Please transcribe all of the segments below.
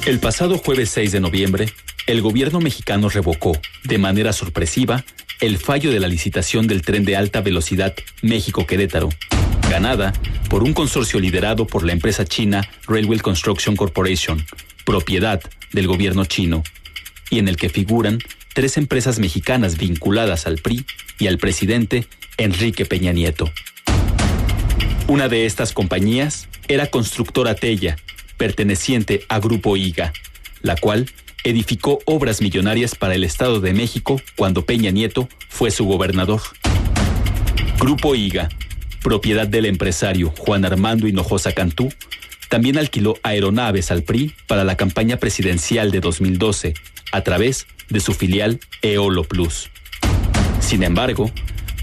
El pasado jueves 6 de noviembre, el gobierno mexicano revocó, de manera sorpresiva, el fallo de la licitación del tren de alta velocidad México-Querétaro, ganada por un consorcio liderado por la empresa china Railway Construction Corporation, propiedad del gobierno chino, y en el que figuran 3 empresas mexicanas vinculadas al PRI y al presidente Enrique Peña Nieto. Una de estas compañías era Constructora Tella, perteneciente a Grupo IGA, la cual edificó obras millonarias para el Estado de México cuando Peña Nieto fue su gobernador. Grupo IGA, propiedad del empresario Juan Armando Hinojosa Cantú, también alquiló aeronaves al PRI para la campaña presidencial de 2012 a través de su filial Eolo Plus. Sin embargo,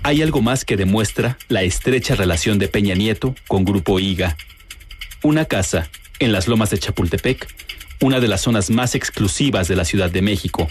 hay algo más que demuestra la estrecha relación de Peña Nieto con Grupo IGA. Una casa en las Lomas de Chapultepec, una de las zonas más exclusivas de la Ciudad de México.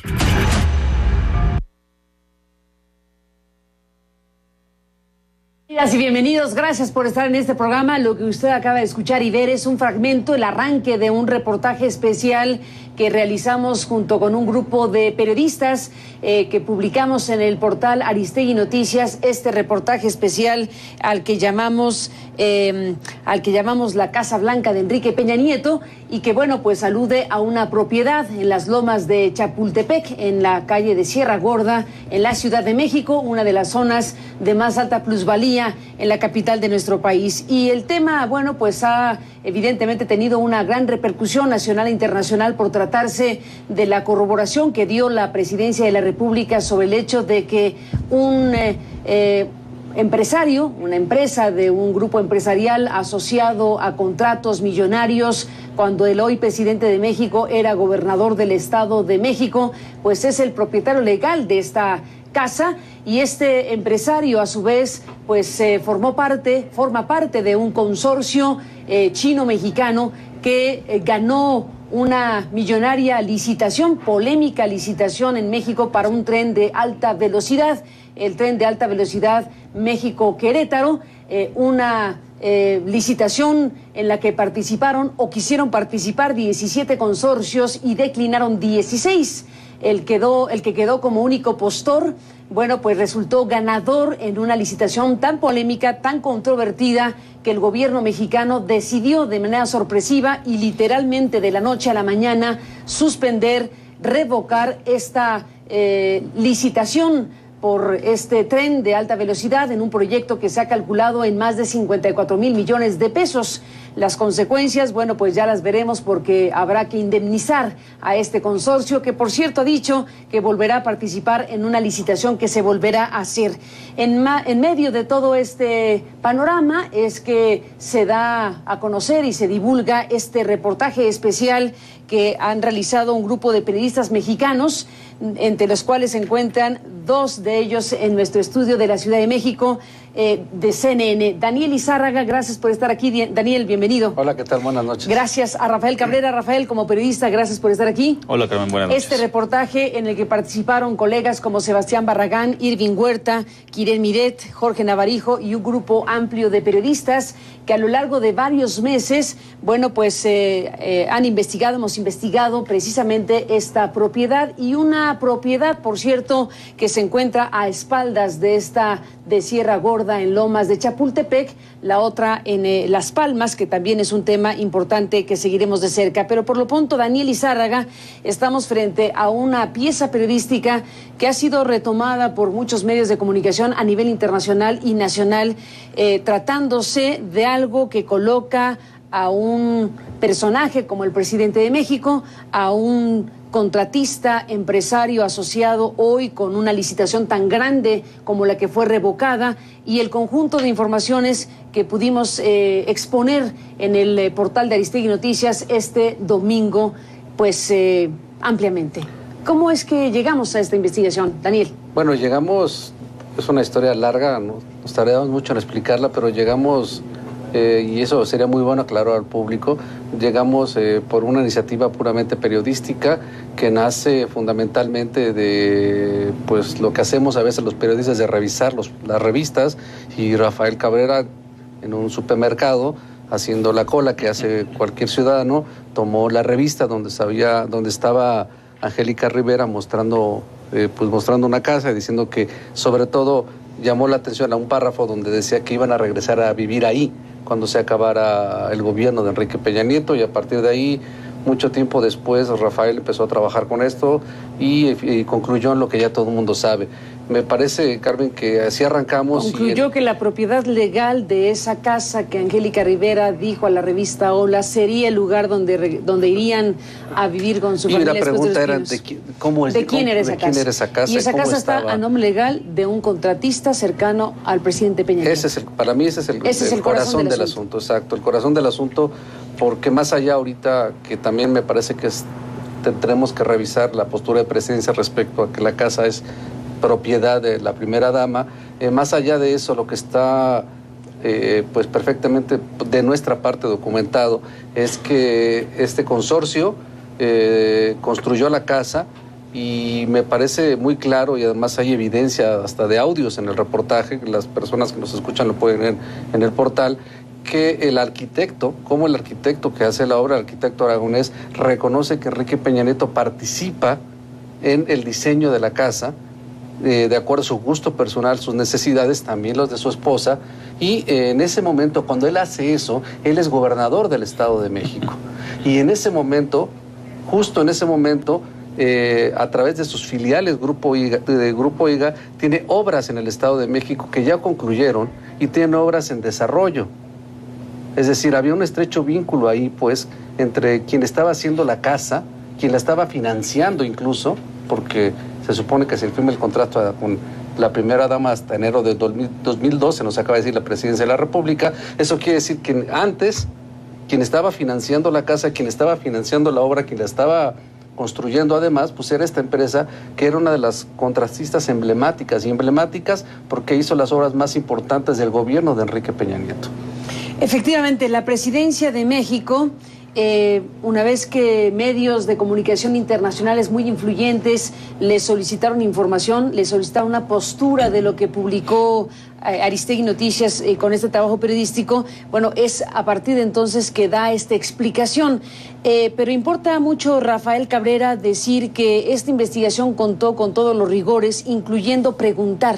Bienvenidas y bienvenidos, gracias por estar en este programa. Lo que usted acaba de escuchar y ver es un fragmento, el arranque de un reportaje especial que realizamos junto con un grupo de periodistas que publicamos en el portal Aristegui Noticias, este reportaje especial al que llamamos la Casa Blanca de Enrique Peña Nieto, y que bueno, pues alude a una propiedad en las Lomas de Chapultepec, en la calle de Sierra Gorda, en la Ciudad de México, una de las zonas de más alta plusvalía en la capital de nuestro país. Y el tema, bueno, pues ha evidentemente tenido una gran repercusión nacional e internacional por tratarse de la corroboración que dio la Presidencia de la República sobre el hecho de que un empresario, una empresa de un grupo empresarial asociado a contratos millonarios cuando el hoy presidente de México era gobernador del Estado de México, pues es el propietario legal de esta casa, y este empresario a su vez pues forma parte de un consorcio chino-mexicano que ganó una millonaria licitación, polémica licitación en México para un tren de alta velocidad, el tren de alta velocidad México-Querétaro, una licitación en la que participaron o quisieron participar 17 consorcios y declinaron 16. El que quedó como único postor, bueno, pues resultó ganador en una licitación tan polémica, tan controvertida, que el gobierno mexicano decidió de manera sorpresiva y literalmente de la noche a la mañana suspender, revocar esta licitación por este tren de alta velocidad en un proyecto que se ha calculado en más de 54,000 millones de pesos. Las consecuencias, bueno, pues ya las veremos, porque habrá que indemnizar a este consorcio, que por cierto ha dicho que volverá a participar en una licitación que se volverá a hacer. En medio de todo este panorama es que se da a conocer y se divulga este reportaje especial que han realizado un grupo de periodistas mexicanos, entre los cuales se encuentran 2 de ellos en nuestro estudio de la Ciudad de México, de CNN. Daniel Izárraga, gracias por estar aquí. Daniel, bienvenido. Hola, ¿qué tal? Buenas noches. Gracias a Rafael Cabrera. Rafael, como periodista, gracias por estar aquí. Hola, Carmen, buenas noches. Este reportaje en el que participaron colegas como Sebastián Barragán, Irving Huerta, Quirén Miret, Jorge Navarijo y un grupo amplio de periodistas que a lo largo de varios meses, bueno, pues hemos investigado precisamente esta propiedad, y una propiedad, por cierto, que se encuentra a espaldas de esta de Sierra Gorda en Lomas de Chapultepec, la otra en Las Palmas, que también es un tema importante que seguiremos de cerca. Pero por lo pronto, Daniel Izárraga, estamos frente a una pieza periodística que ha sido retomada por muchos medios de comunicación a nivel internacional y nacional, tratándose de algo que coloca a un personaje como el presidente de México, a un contratista, empresario asociado hoy con una licitación tan grande como la que fue revocada, y el conjunto de informaciones que pudimos exponer en el portal de Aristegui Noticias este domingo, pues ampliamente. ¿Cómo es que llegamos a esta investigación, Daniel? Bueno, llegamos, es una historia larga, ¿no? Nos tardamos mucho en explicarla, pero llegamos, y eso sería muy bueno aclarar al público, llegamos por una iniciativa puramente periodística que nace fundamentalmente de pues lo que hacemos a veces los periodistas, de revisar las revistas, y Rafael Cabrera en un supermercado haciendo la cola que hace cualquier ciudadano, tomó la revista donde estaba Angélica Rivera mostrando una casa, diciendo que sobre todo llamó la atención a un párrafo donde decía que iban a regresar a vivir ahí cuando se acabara el gobierno de Enrique Peña Nieto, y a partir de ahí, mucho tiempo después, Rafael empezó a trabajar con esto y concluyó en lo que ya todo el mundo sabe. Me parece, Carmen, que así arrancamos. Concluyó que la propiedad legal de esa casa que Angélica Rivera dijo a la revista Hola sería el lugar donde irían a vivir con su familia. Y la pregunta era, ¿de quién era esa casa? Y esa casa está a nombre legal de un contratista cercano al presidente Peña Nieto. Para mí ese es el corazón del asunto. Exacto, el corazón del asunto, porque más allá ahorita, que también me parece que tendremos que revisar la postura de presidencia respecto a que la casa es propiedad de la primera dama, más allá de eso, lo que está pues perfectamente de nuestra parte documentado es que este consorcio construyó la casa, y me parece muy claro, y además hay evidencia hasta de audios en el reportaje, las personas que nos escuchan lo pueden ver en el portal, que el arquitecto que hace la obra, el arquitecto aragonés, reconoce que Enrique Peña Nieto participa en el diseño de la casa, de acuerdo a su gusto personal, sus necesidades, también los de su esposa, y en ese momento, cuando él hace eso, él es gobernador del Estado de México, y en ese momento, justo en ese momento, a través de sus filiales Grupo IGA, tiene obras en el Estado de México que ya concluyeron y tiene obras en desarrollo. Es decir, había un estrecho vínculo ahí, pues, entre quien estaba haciendo la casa, quien la estaba financiando incluso, porque se supone que se firma el contrato con la primera dama hasta enero de 2012, nos acaba de decir la presidencia de la República. Eso quiere decir que antes, quien estaba financiando la casa, quien estaba financiando la obra, quien la estaba construyendo además, pues era esta empresa que era una de las contratistas emblemáticas porque hizo las obras más importantes del gobierno de Enrique Peña Nieto. Efectivamente, la presidencia de México, una vez que medios de comunicación internacionales muy influyentes le solicitaron información, le solicitaron una postura de lo que publicó Aristegui Noticias con este trabajo periodístico, bueno, es a partir de entonces que da esta explicación. Pero importa mucho, Rafael Cabrera, decir que esta investigación contó con todos los rigores, incluyendo preguntar,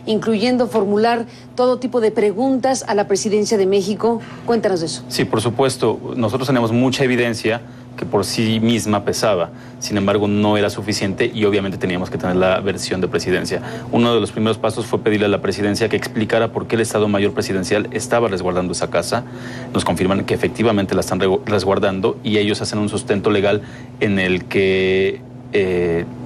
incluyendo formular todo tipo de preguntas a la presidencia de México. Cuéntanos de eso. Sí, por supuesto. Nosotros tenemos mucha evidencia que por sí misma pesaba, sin embargo no era suficiente y obviamente teníamos que tener la versión de presidencia. Uno de los primeros pasos fue pedirle a la presidencia que explicara por qué el Estado Mayor Presidencial estaba resguardando esa casa. Nos confirman que efectivamente la están resguardando y ellos hacen un sustento legal en el que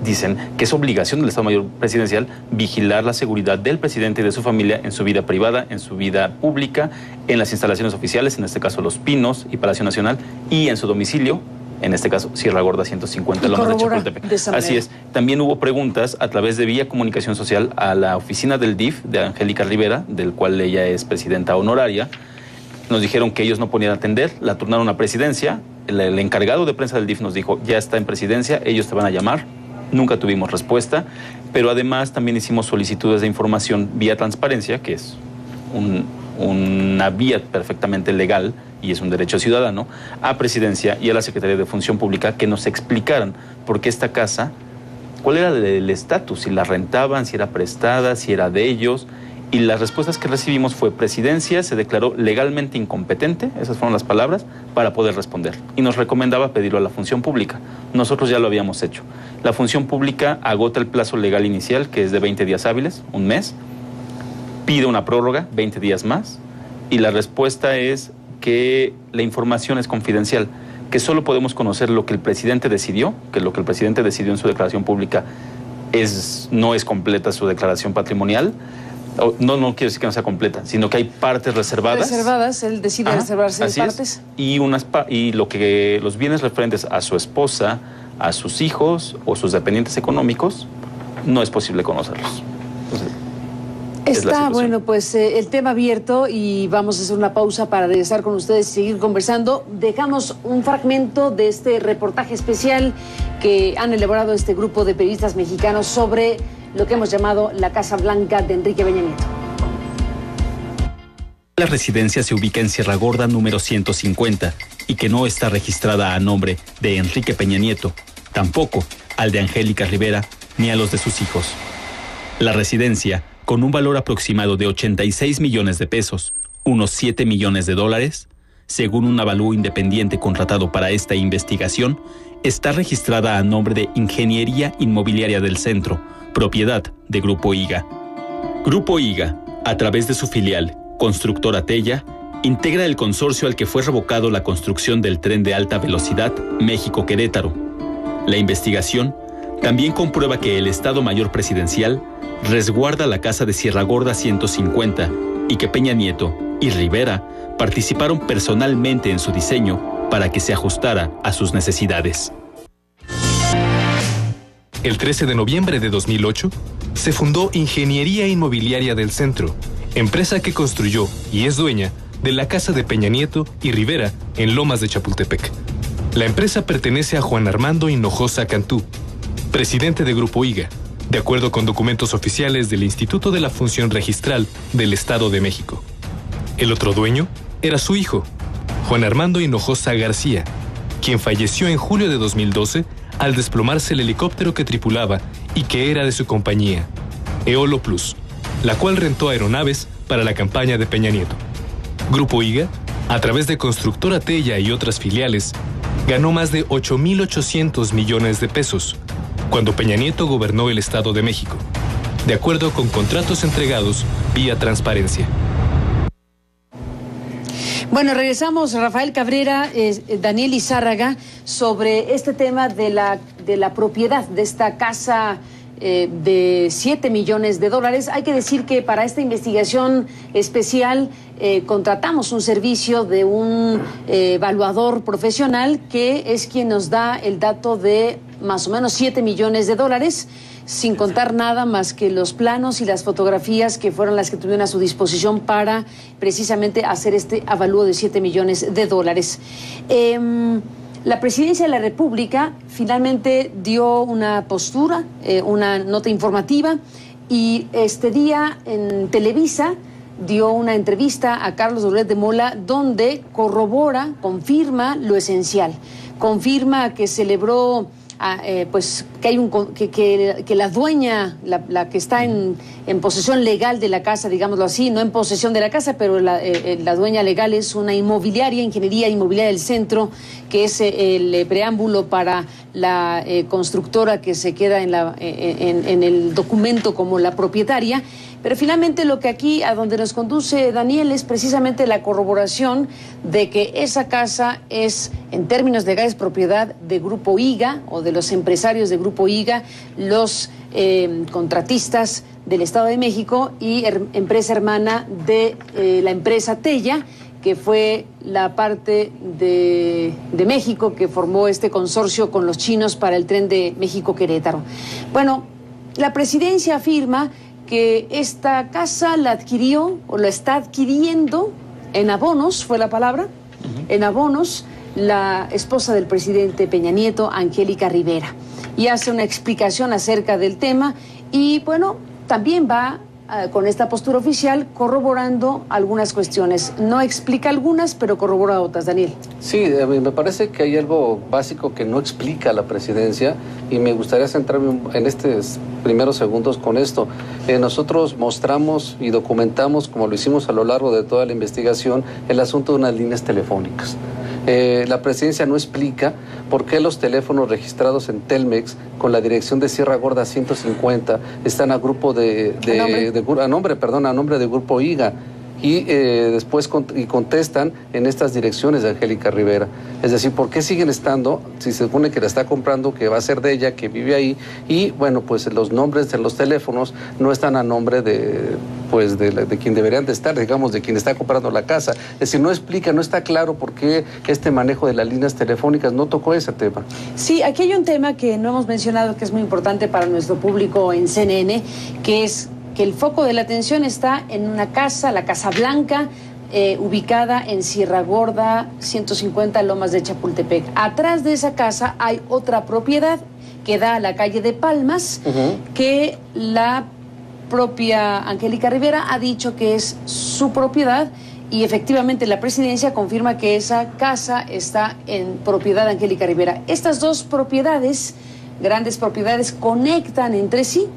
dicen que es obligación del Estado Mayor Presidencial vigilar la seguridad del presidente y de su familia en su vida privada, en su vida pública, en las instalaciones oficiales, en este caso Los Pinos y Palacio Nacional, y en su domicilio, en este caso Sierra Gorda 150, Lomas de Chapultepec. Así es. También hubo preguntas a través de vía comunicación social a la oficina del DIF de Angélica Rivera, del cual ella es presidenta honoraria. Nos dijeron que ellos no podían atender, la turnaron a presidencia. El encargado de prensa del DIF nos dijo, ya está en presidencia, ellos te van a llamar. Nunca tuvimos respuesta, pero además también hicimos solicitudes de información vía transparencia, que es una vía perfectamente legal y es un derecho ciudadano, a presidencia y a la Secretaría de Función Pública, que nos explicaran por qué esta casa, cuál era el estatus, si la rentaban, si era prestada, si era de ellos. Y las respuestas que recibimos fue: presidencia se declaró legalmente incompetente, esas fueron las palabras, para poder responder. Y nos recomendaba pedirlo a la función pública. Nosotros ya lo habíamos hecho. La función pública agota el plazo legal inicial, que es de 20 días hábiles, un mes. Pide una prórroga, 20 días más. Y la respuesta es que la información es confidencial, que solo podemos conocer lo que el presidente decidió, que lo que el presidente decidió en su declaración pública no es completa su declaración patrimonial. No quiero decir que no sea completa, sino que hay partes reservadas. Reservadas, él decide reservarse de partes. Y los bienes referentes a su esposa, a sus hijos o sus dependientes económicos, no es posible conocerlos. Entonces, está bueno, pues el tema abierto y vamos a hacer una pausa para regresar con ustedes y seguir conversando. Dejamos un fragmento de este reportaje especial que han elaborado este grupo de periodistas mexicanos sobre lo que hemos llamado la Casa Blanca de Enrique Peña Nieto. La residencia se ubica en Sierra Gorda número 150 y que no está registrada a nombre de Enrique Peña Nieto, tampoco al de Angélica Rivera ni a los de sus hijos. La residencia, con un valor aproximado de 86 millones de pesos, unos 7 millones de dólares, según un avalúo independiente contratado para esta investigación, está registrada a nombre de Ingeniería Inmobiliaria del Centro, propiedad de Grupo IGA. Grupo IGA, a través de su filial, Constructora Tella, integra el consorcio al que fue revocado la construcción del tren de alta velocidad México-Querétaro. La investigación también comprueba que el Estado Mayor Presidencial resguarda la casa de Sierra Gorda 150 y que Peña Nieto y Rivera participaron personalmente en su diseño para que se ajustara a sus necesidades. El 13 de noviembre de 2008, se fundó Ingeniería Inmobiliaria del Centro, empresa que construyó y es dueña de la casa de Peña Nieto y Rivera en Lomas de Chapultepec. La empresa pertenece a Juan Armando Hinojosa Cantú, presidente de Grupo IGA, de acuerdo con documentos oficiales del Instituto de la Función Registral del Estado de México. El otro dueño era su hijo, Juan Armando Hinojosa García, quien falleció en julio de 2012 al desplomarse el helicóptero que tripulaba y que era de su compañía, Eolo Plus, la cual rentó aeronaves para la campaña de Peña Nieto. Grupo IGA, a través de Constructora Tella y otras filiales, ganó más de 8.800 millones de pesos cuando Peña Nieto gobernó el Estado de México, de acuerdo con contratos entregados vía transparencia. Bueno, regresamos, Rafael Cabrera, Daniel Izárraga, sobre este tema de la propiedad de esta casa de 7 millones de dólares. Hay que decir que para esta investigación especial contratamos un servicio de un evaluador profesional que es quien nos da el dato de más o menos 7 millones de dólares, sin contar nada más que los planos y las fotografías que fueron las que tuvieron a su disposición para precisamente hacer este avalúo de 7 millones de dólares. La Presidencia de la República finalmente dio una postura, una nota informativa, y este día en Televisa dio una entrevista a Carlos Loret de Mola donde corrobora, confirma lo esencial, confirma que celebró pues que hay que la dueña, la que está en posesión legal de la casa, digámoslo así, no en posesión de la casa, pero la dueña legal es una inmobiliaria, Ingeniería Inmobiliaria del Centro, que es el preámbulo para la constructora que se queda en el documento como la propietaria. Pero finalmente lo que aquí, a donde nos conduce Daniel, es precisamente la corroboración de que esa casa es, en términos legales, propiedad de Grupo IGA o de los empresarios de Grupo IGA, los contratistas del Estado de México y empresa hermana de la empresa Tella, que fue la parte de México que formó este consorcio con los chinos para el tren de México-Querétaro. Bueno, la presidencia afirma que esta casa la adquirió o la está adquiriendo en abonos, fue la palabra, en abonos, la esposa del presidente Peña Nieto, Angélica Rivera, y hace una explicación acerca del tema y, bueno, también va con esta postura oficial corroborando algunas cuestiones. No explica algunas, pero corrobora otras. Daniel. Sí, me parece que hay algo básico que no explica la presidencia y me gustaría centrarme en estos primeros segundos con esto. Nosotros mostramos y documentamos, como lo hicimos a lo largo de toda la investigación, el asunto de unas líneas telefónicas. La presidencia no explica por qué los teléfonos registrados en Telmex con la dirección de Sierra Gorda 150 están a nombre de Grupo IGA y después contestan en estas direcciones de Angélica Rivera. Es decir, ¿por qué siguen estando si se supone que la está comprando, que va a ser de ella, que vive ahí? Y bueno, pues los nombres de los teléfonos no están a nombre de quien deberían de estar, digamos, de quien está comprando la casa. Es decir, no explica, no está claro por qué este manejo de las líneas telefónicas no tocó ese tema. Sí, aquí hay un tema que no hemos mencionado que es muy importante para nuestro público en CNN, que es que el foco de la atención está en una casa, la Casa Blanca, ubicada en Sierra Gorda 150 Lomas de Chapultepec. Atrás de esa casa hay otra propiedad que da a la calle de Palmas, que la propia Angélica Rivera ha dicho que es su propiedad y efectivamente la presidencia confirma que esa casa está en propiedad de Angélica Rivera. Estas dos propiedades, grandes propiedades, conectan entre sí.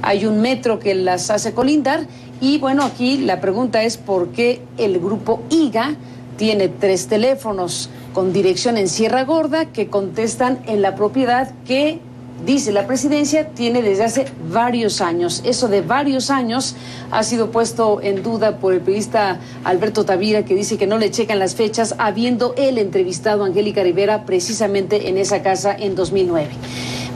Hay un metro que las hace colindar y bueno, aquí la pregunta es por qué el grupo IGA tiene 3 teléfonos con dirección en Sierra Gorda que contestan en la propiedad que, dice la presidencia, tiene desde hace varios años. Eso de varios años ha sido puesto en duda por el periodista Alberto Tavira, que dice que no le checan las fechas, habiendo él entrevistado a Angélica Rivera precisamente en esa casa en 2009.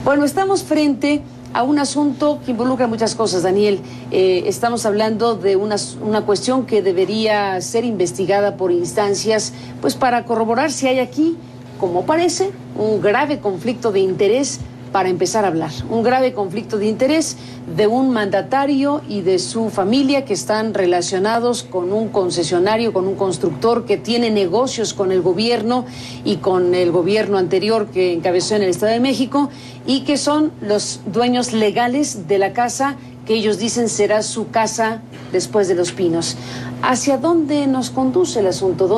Bueno, estamos frente a un asunto que involucra muchas cosas, Daniel. Estamos hablando de una cuestión que debería ser investigada por instancias, pues para corroborar si hay aquí, como parece, un grave conflicto de interés. Para empezar a hablar, un grave conflicto de interés de un mandatario y de su familia que están relacionados con un concesionario, con un constructor que tiene negocios con el gobierno y con el gobierno anterior que encabezó en el Estado de México y que son los dueños legales de la casa que ellos dicen será su casa después de Los Pinos. ¿Hacia dónde nos conduce el asunto? ¿A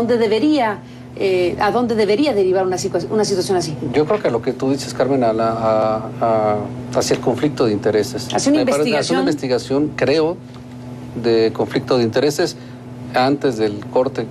dónde debería derivar una situación así? Yo creo que lo que tú dices, Carmen, hacia el conflicto de intereses. Hacia una investigación. Hacia una investigación, creo, de conflicto de intereses. Antes del corte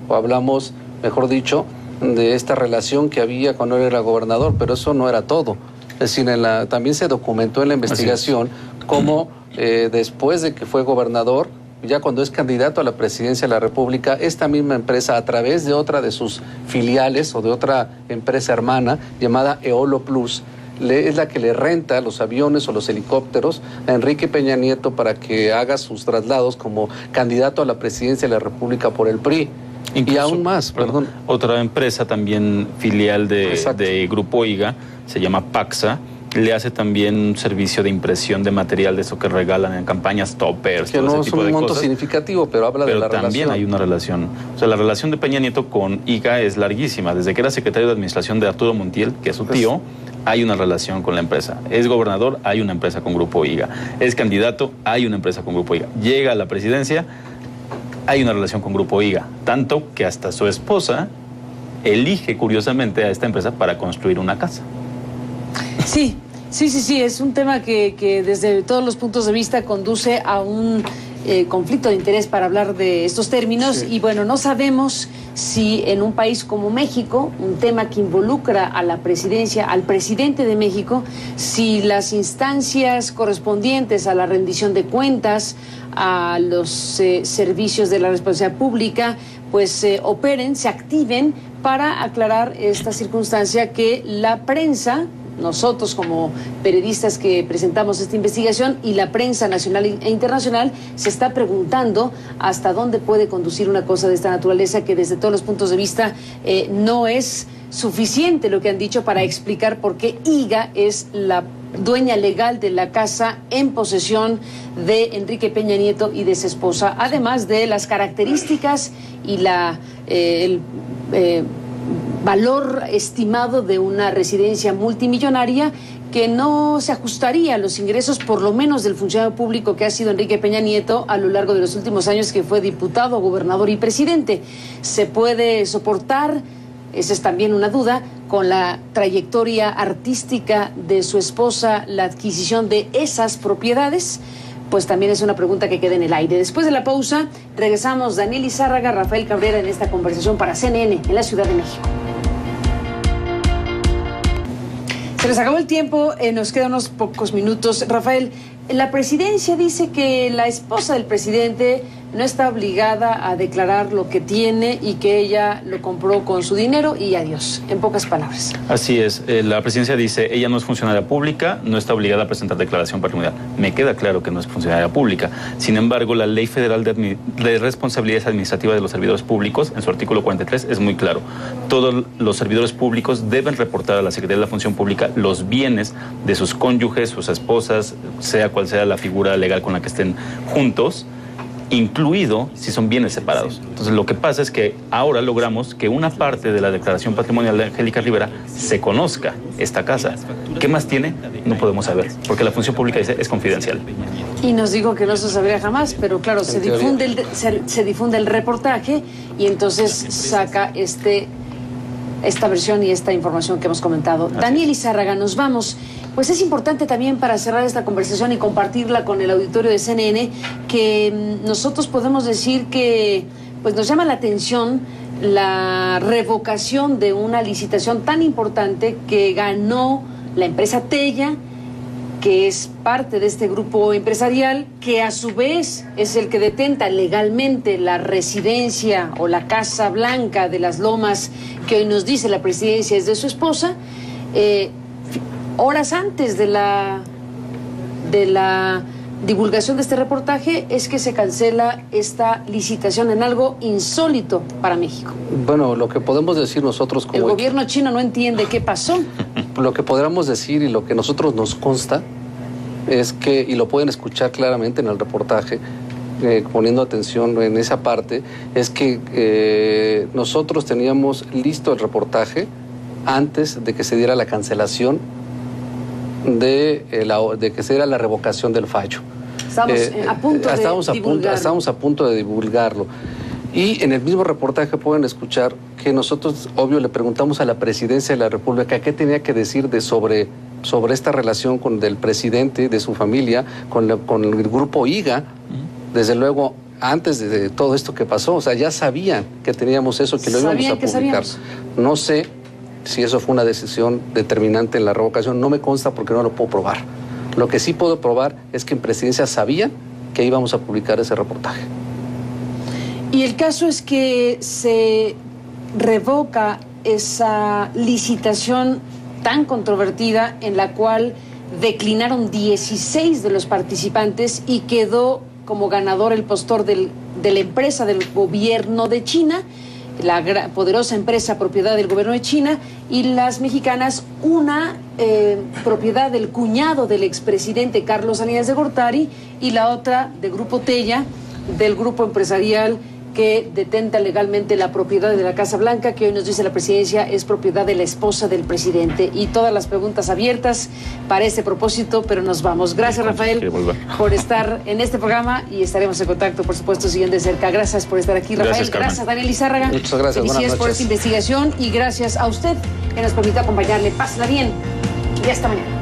hablamos, mejor dicho, de esta relación que había cuando él era gobernador, pero eso no era todo. Es decir, también se documentó en la investigación cómo después de que fue gobernador, ya cuando es candidato a la presidencia de la República, esta misma empresa, a través de otra de sus filiales o de otra empresa hermana llamada Eolo Plus, es la que le renta los aviones o los helicópteros a Enrique Peña Nieto para que haga sus traslados como candidato a la presidencia de la República por el PRI. Incluso, y aún más, perdón. Otra empresa también filial de Grupo IGA, se llama Paxa, le hace también un servicio de impresión de material de eso que regalan en campañas, toppers, que no es un monto significativo, pero habla de la relación. Pero también hay una relación. O sea, la relación de Peña Nieto con IGA es larguísima. Desde que era secretario de administración de Arturo Montiel, que es su tío, hay una relación con la empresa. Es gobernador, hay una empresa con Grupo IGA. Es candidato, hay una empresa con Grupo IGA. Llega a la presidencia, hay una relación con Grupo IGA. Tanto que hasta su esposa elige, curiosamente, a esta empresa para construir una casa. Sí, es un tema que desde todos los puntos de vista conduce a un conflicto de interés para hablar de estos términos. Sí. Y bueno, no sabemos si en un país como México, un tema que involucra a la presidencia, al presidente de México, si las instancias correspondientes a la rendición de cuentas, a los servicios de la responsabilidad pública, pues operen, se activen para aclarar esta circunstancia que la prensa, nosotros como periodistas que presentamos esta investigación y la prensa nacional e internacional se está preguntando hasta dónde puede conducir una cosa de esta naturaleza que desde todos los puntos de vista no es suficiente lo que han dicho para explicar por qué IGA es la dueña legal de la casa en posesión de Enrique Peña Nieto y de su esposa, además de las características y el valor estimado de una residencia multimillonaria que no se ajustaría a los ingresos, por lo menos del funcionario público que ha sido Enrique Peña Nieto a lo largo de los últimos años, que fue diputado, gobernador y presidente. ¿Se puede soportar? Esa es también una duda, con la trayectoria artística de su esposa, la adquisición de esas propiedades. Pues también es una pregunta que queda en el aire. Después de la pausa, regresamos Daniel Izárraga, Rafael Cabrera en esta conversación para CNN en la Ciudad de México. Se nos acabó el tiempo, nos quedan unos pocos minutos. Rafael, la presidencia dice que la esposa del presidente no está obligada a declarar lo que tiene y que ella lo compró con su dinero y adiós, en pocas palabras. Así es, la presidencia dice, ella no es funcionaria pública, no está obligada a presentar declaración patrimonial. Me queda claro que no es funcionaria pública. Sin embargo, la Ley Federal de Responsabilidades Administrativas de los Servidores Públicos, en su artículo 43, es muy claro. Todos los servidores públicos deben reportar a la Secretaría de la Función Pública los bienes de sus cónyuges, sus esposas, sea cual sea la figura legal con la que estén juntos, incluido si son bienes separados. Entonces, lo que pasa es que ahora logramos que una parte de la declaración patrimonial de Angélica Rivera se conozca esta casa. ¿Qué más tiene? No podemos saber, porque la función pública dice es confidencial. Y nos dijo que no se sabría jamás, pero claro, se difunde el reportaje y entonces saca esta versión y esta información que hemos comentado. Daniel Izárraga, nos vamos. Pues es importante también para cerrar esta conversación y compartirla con el auditorio de CNN que nosotros podemos decir que pues nos llama la atención la revocación de una licitación tan importante que ganó la empresa Tella, que es parte de este grupo empresarial, que a su vez es el que detenta legalmente la residencia o la Casa Blanca de las Lomas, que hoy nos dice la presidencia es de su esposa. Horas antes de la divulgación de este reportaje es que se cancela esta licitación en algo insólito para México. Bueno, lo que podemos decir nosotros como... El gobierno chino no entiende qué pasó. Lo que podríamos decir y lo que nosotros nos consta es que, y lo pueden escuchar claramente en el reportaje, poniendo atención en esa parte, es que nosotros teníamos listo el reportaje antes de que se diera la cancelación de que se diera la revocación del fallo. Estamos a punto de divulgarlo. Y en el mismo reportaje pueden escuchar que nosotros, obvio, le preguntamos a la presidencia de la República qué tenía que decir sobre esta relación del presidente, de su familia, con el grupo IGA. Desde luego, antes de todo esto que pasó, o sea, ya sabían que teníamos eso, que lo íbamos a publicar. No sé si eso fue una decisión determinante en la revocación, no me consta porque no lo puedo probar. Lo que sí puedo probar es que en presidencia sabían que íbamos a publicar ese reportaje. Y el caso es que se revoca esa licitación tan controvertida en la cual declinaron 16 de los participantes y quedó como ganador el postor de la empresa del gobierno de China, la poderosa empresa propiedad del gobierno de China, y las mexicanas, una propiedad del cuñado del expresidente Carlos Salinas de Gortari y la otra de Grupo Tella, del grupo empresarial que detenta legalmente la propiedad de la Casa Blanca, que hoy nos dice la presidencia es propiedad de la esposa del presidente. Y todas las preguntas abiertas para este propósito, pero nos vamos. Gracias, Rafael, por estar en este programa y estaremos en contacto, por supuesto, siguiendo de cerca. Gracias por estar aquí, Rafael. Gracias, Daniel Izárraga. Muchas gracias. Felicidades por esta investigación y gracias a usted que nos permite acompañarle. Pásala bien y hasta mañana.